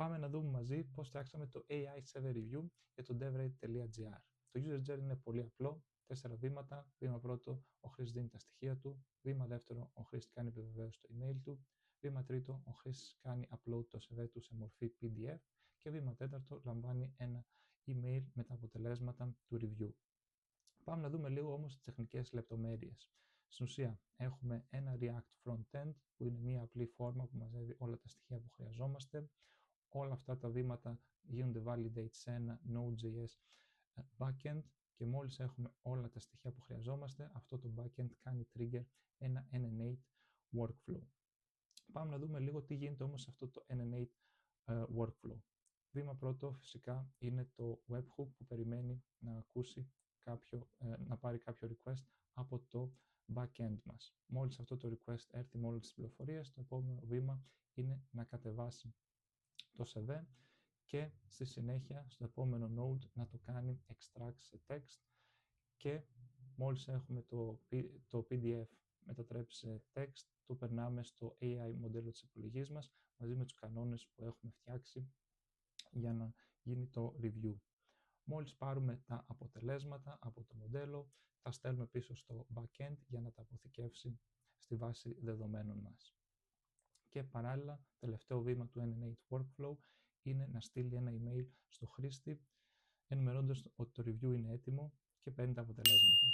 Πάμε να δούμε μαζί πώς φτιάξαμε το AI Server Review για το devrate.gr. Το user journey είναι πολύ απλό, 4 βήματα. Βήμα πρώτο, ο χρήστης δίνει τα στοιχεία του. Βήμα δεύτερο, ο χρήστης κάνει επιβεβαίωση στο email του. Βήμα τρίτο, ο χρήστης κάνει upload το CV του σε μορφή PDF. Και βήμα τέταρτο, λαμβάνει ένα email με τα αποτελέσματα του review. Πάμε να δούμε λίγο όμως τις τεχνικές λεπτομέρειες. Στην ουσία, έχουμε ένα React Frontend, που είναι μια απλή φόρμα που μαζεύει όλα τα στοιχεία που χρειαζόμαστε. Όλα αυτά τα βήματα γίνονται validate σε ένα Node.js backend και μόλις έχουμε όλα τα στοιχεία που χρειαζόμαστε, αυτό το backend κάνει trigger ένα N8 workflow. Πάμε να δούμε λίγο τι γίνεται όμως σε αυτό το N8 workflow. Βήμα πρώτο φυσικά είναι το webhook που περιμένει να ακούσει να πάρει κάποιο request από το backend μας. Μόλις αυτό το request έρθει με όλες τις πληροφορίες, το επόμενο βήμα είναι να κατεβάσει το CV και στη συνέχεια στο επόμενο node να το κάνει extract σε text και μόλις έχουμε το PDF μετατρέψει σε text, το περνάμε στο AI μοντέλο της επιλογής μας μαζί με τους κανόνες που έχουμε φτιάξει για να γίνει το review. Μόλις πάρουμε τα αποτελέσματα από το μοντέλο, τα στέλνουμε πίσω στο backend για να τα αποθηκεύσει στη βάση δεδομένων μας. Και παράλληλα, τελευταίο βήμα του N8 workflow είναι να στείλει ένα email στο χρήστη, ενημερώνοντας ότι το review είναι έτοιμο και παίρνει τα αποτελέσματα.